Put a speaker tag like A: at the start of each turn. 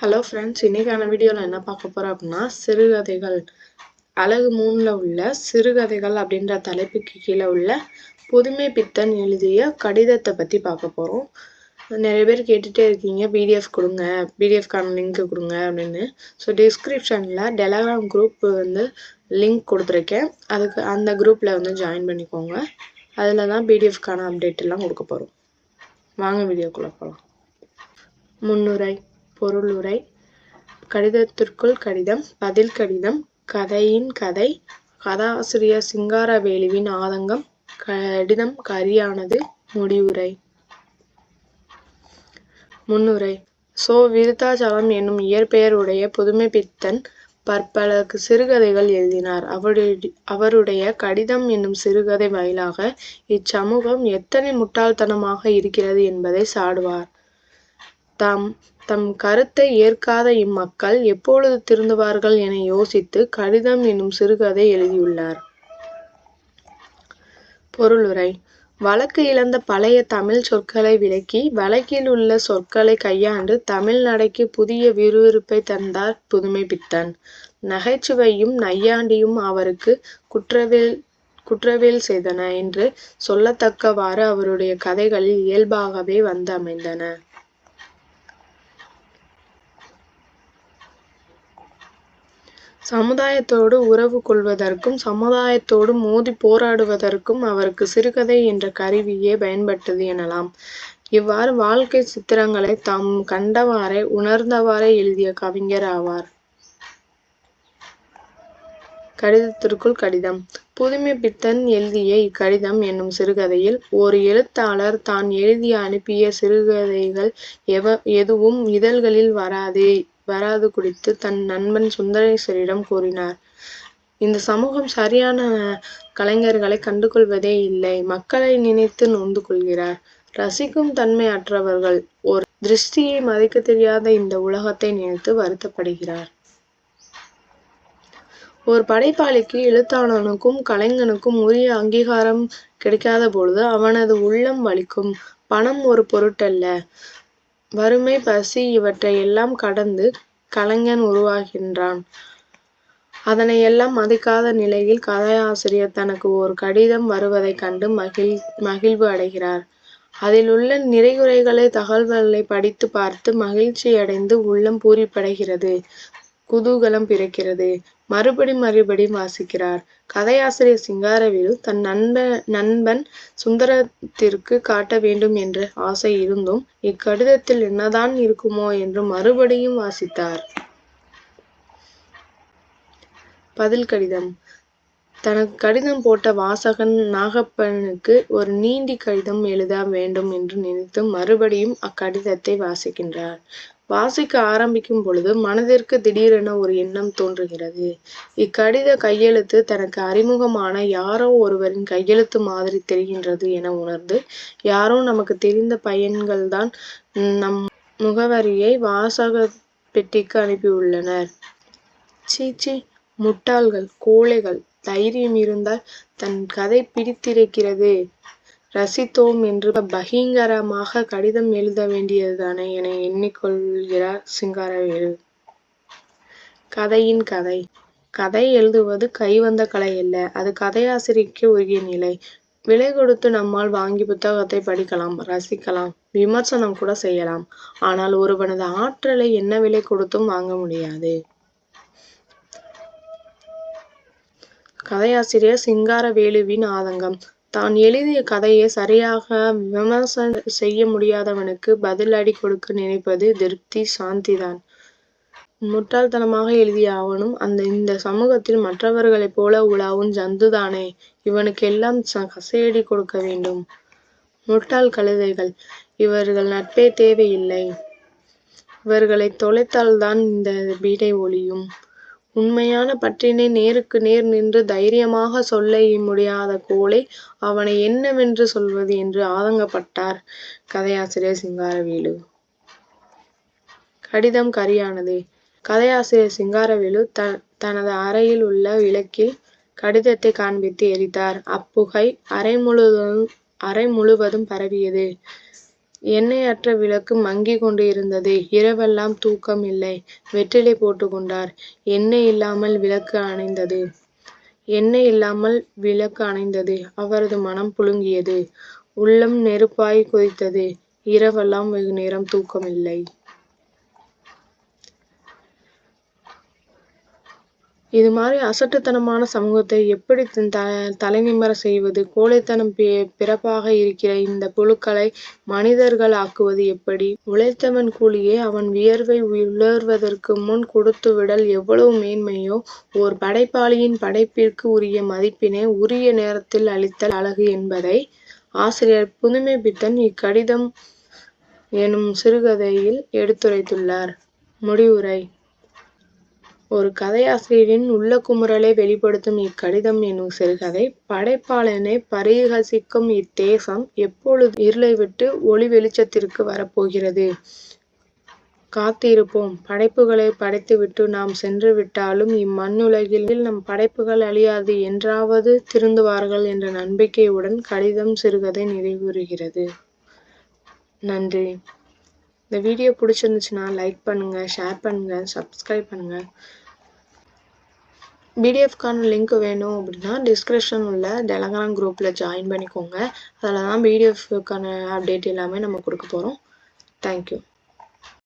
A: Hello friends, இன்னைக்கான வீடியோவில் என்ன பார்க்க போகிறோம் அப்படின்னா, சிறுகதைகள் அலகு 3ல் உள்ள சிறுகதைகள் அப்படின்ற தலைப்புக்கு கீழே உள்ள புதுமை பித்தன் எழுதிய கடிதத்தை பற்றி பார்க்க போகிறோம். நிறைய பேர் கேட்டுகிட்டே இருக்கீங்க, பிடிஎஃப் கொடுங்க, பிடிஎஃப்கான லிங்க் கொடுங்க அப்படின்னு. ஸோ டிஸ்கிரிப்ஷனில் டெலகிராம் குரூப் லிங்க் கொடுத்துருக்கேன். அதுக்கு அந்த குரூப்பில் ஜாயின் பண்ணிக்கோங்க. அதில் தான் பிடிஎஃப்கான அப்டேட் எல்லாம் கொடுக்க போகிறோம். வாங்க வீடியோக்குள்ளே போகலாம். முன்னுரை, பொருளுரை, கடிதத்திற்குள் கடிதம், பதில் கடிதம், கதையின் கதை, கதாசிரியர் சிங்காரவேலுவின் ஆதங்கம், கடிதம் கரியானது, முடிவுரை. முன்னுரை. விருத்தாச்சலம் என்னும் இயற்பெயர் உடைய புதுமை பித்தன் பற்பல சிறுகதைகள் எழுதினார். அவருடைய கடிதம் என்னும் சிறுகதை வாயிலாக இச்சமூகம் எத்தனை முட்டாள்தனமாக இருக்கிறது என்பதை சாடுவார். தம் கருத்தை ஏற்காத இம்மக்கள் எப்பொழுது திருந்துவார்கள் என யோசித்து கடிதம் என்னும் சிறுகதை எழுதியுள்ளார். பொருளுரை. வழக்கு இழந்த பழைய தமிழ் சொற்களை விலக்கி வழக்கில் உள்ள சொற்களை கையாண்டு தமிழ் நடைக்கு புதிய விறுவிறுப்பை தந்தார் புதுமை பித்தன். நகைச்சுவையும் நையாண்டியும் அவருக்கு குற்றவேல் செய்தன என்று சொல்லத்தக்கவாறு அவருடைய கதைகளில் இயல்பாகவே வந்து அமைந்தன. சமுதாயத்தோடு உறவு கொள்வதற்கும் சமுதாயத்தோடு மோதி போராடுவதற்கும் அவருக்கு சிறுகதை என்ற கருவியே பயன்பட்டது எனலாம். இவ்வாறு வாழ்க்கை சித்திரங்களை தாம் கண்டவாறே உணர்ந்தவாறே எழுதிய கவிஞர் ஆவார். கடிதத்திற்குள் கடிதம். புதுமை பித்தன் எழுதிய இக்கடிதம் என்னும் சிறுகதையில் ஒரு எழுத்தாளர் தான் எழுதி அனுப்பிய சிறுகதைகள் எதுவும் இதழ்களில் வராது குறித்து தன் நண்பன் சுந்தரேசரிடம் கூறினார். இந்த சமூகம் சரியான கலைஞர்களை கண்டுகொள்வதே இல்லை. மக்களை நினைத்து நொந்து கொள்கிறார். ரசிக்கும் தன்மை அற்றவர்கள். ஒரு திருஷ்டியை மதிக்க தெரியாத இந்த உலகத்தை நினைத்து வருத்தப்படுகிறார். ஒரு படைப்பாளிக்கு எழுத்தாளனுக்கும் கலைஞனுக்கும் உரிய அங்கீகாரம் கிடைக்காத பொழுது அவனது உள்ளம் வலிக்கும். பணம் ஒரு பொருட்டல்ல. வறுமை, பசி இவற்றை எல்லாம் கடந்து கலைஞன் உருவாகின்றான். அதனை எல்லாம் மதிக்காத நிலையில் கதையாசிரியர் தனக்கு ஒரு கடிதம் வருவதை கண்டு மகிழ்வு அடைகிறார். அதில் உள்ள நிறைகுறைகளை தகவல்களை படித்து பார்த்து மகிழ்ச்சி அடைந்து உள்ளம் பூரிப்படைகிறது. குதூகலம் பிறக்கிறது. மறுபடி வாசிக்கிறார். கதையாசிரியர் சிங்காரவேலு தன் நண்பன் சுந்தரத்திற்கு காட்ட வேண்டும் என்ற ஆசை இருந்தும் இக்கடிதத்தில் என்னதான் இருக்குமோ என்று மறுபடியும் வாசித்தார். பதில் கடிதம். தனக்கு கடிதம் போட்ட வாசகன் நாகப்பனுக்கு ஒரு நீண்டி கடிதம் எழுத வேண்டும் என்று நினைத்து மறுபடியும் அக்கடிதத்தை வாசிக்கின்றார். வாசிக்க ஆரம்பிக்கும் பொழுது மனதிற்கு திடீரென ஒரு எண்ணம் தோன்றுகிறது. இக்கடித கையெழுத்து தனக்கு அறிமுகமான யாரோ ஒருவரின் கையெழுத்து மாதிரி தெரிகின்றது என உணர்ந்து, யாரோ நமக்கு தெரிந்த பையன்கள்தான் நம் முகவரியை வாசக பெட்டிக்கு அனுப்பியுள்ளனர். சீச்சி, முட்டாள்கள், கோழைகள். தைரியம் இருந்தால் தன் கதை பிடித்திருக்கிறது, ரசித்தோம் என்று பகிரங்கமாக கடிதம் எழுத வேண்டியதுதானே என எண்ணிக்கொள்கிறார் சிங்காரவேலு. கதையின் கதை. கதை எழுதுவது கைவந்த கலை அல்ல. அது கதையாசிரியருக்கு உரிய நிலை. விலை கொடுத்து நம்மால் வாங்கி புத்தகத்தை படிக்கலாம், ரசிக்கலாம், விமர்சனம் கூட செய்யலாம். ஆனால் ஒருவனது ஆற்றலை என்ன விலை கொடுத்தும் வாங்க முடியாது. கதையாசிரியர் சிங்காரவேலுவின் ஆதங்கம். தான் எழுதிய கதையை சரியாக விமர்சனம் செய்ய முடியாதவனுக்கு பதில் அடி கொடுக்க நினைப்பது திருப்தி, சாந்திதான். முட்டாள்தனமாக எழுதிய அவனும் இந்த சமூகத்தில் மற்றவர்களைப் போல உலாவும் ஜந்துதானே. இவனுக்கெல்லாம் கசையடி கொடுக்க வேண்டும். முட்டாள் கழுதைகள். இவர்கள் நட்பே தேவையில்லை. இவர்களை தொலைத்தால்தான் இந்த பீடை ஒழியும். உண்மையான பற்றினை நேருக்கு நேர் நின்று தைரியமாக சொல்ல முடியாத கோழை அவனை என்னவென்று சொல்வது என்று ஆதங்கப்பட்டார் கதையாசிரியர் சிங்காரவேலு. கடிதம் கரியானது. கதையாசிரியர் சிங்காரவேலு தனது அறையில் உள்ள விளக்கில் கடிதத்தை காண்பித்து எரித்தார். அப்புகை அறை முழுவதும் பரவியது. எண்ணெயற்ற விளக்கு மங்கிக் கொண்டு இருந்தது. இரவெல்லாம் தூக்கம் இல்லை. வெற்றிலை போட்டுக் கொண்டார். எண்ணெய் இல்லாமல் விளக்கு அணைந்தது. அவரது மனம் புழுங்கியது. உள்ளம் நெருப்பாய் கொதித்தது. இரவெல்லாம் வெகுநேரம் தூக்கமில்லை. இது மாதிரி அசட்டுத்தனமான சமூகத்தை எப்படி தலைநிமிர செய்வது? கோழைத்தனம் பிறப்பாக இருக்கிற இந்த புழுக்களை மனிதர்கள் ஆக்குவது எப்படி? உழைத்தவன் கூலியை அவன் வியர்வை உலர்வதற்கு முன் கொடுத்துவிடல் எவ்வளவு மேன்மையோ, ஓர் படைப்பாளியின் படைப்பிற்கு உரிய மதிப்பினை உரிய நேரத்தில் அளித்தல் அழகு என்பதை ஆசிரியர் புதுமைப்பித்தன் இக்கடிதம் எனும் சிறுகதையில் எடுத்துரைத்துள்ளார். முடிவுரை. ஒரு கதையாசிரியரின் உள்ளக்குமுறலை வெளிப்படுத்தும் இக்கடிதம் எனும் சிறுகதை, படைப்பாளனை பரிகசிக்கும் இத்தேசம் எப்பொழுது இருளை விட்டு ஒளி வெளிச்சத்திற்கு வரப்போகிறது? காத்திருப்போம். படைப்புகளை படைத்துவிட்டு நாம் சென்று விட்டாலும் இம்மண்ணுலகில் நம் படைப்புகள் அழியாது, என்றாவது திருந்துவார்கள் என்ற நம்பிக்கையுடன் கடிதம் சிறுகதை நிறைவுறுகிறது. நன்றி. இந்த வீடியோ பிடிச்சிருந்துச்சுன்னா லைக் பண்ணுங்க, ஷேர் பண்ணுங்க, சப்ஸ்கிரைப் பண்ணுங்க. பிடிஎஃப்கான லிங்க் வேணும் அப்படின்னா டிஸ்கிரிப்ஷன் உள்ள டெலகிராம் குரூப்பில் ஜாயின் பண்ணிக்கோங்க. அதில் தான் பிடிஎஃப்கான அப்டேட் எல்லாமே நம்ம கொடுக்க போகிறோம். தேங்க்யூ.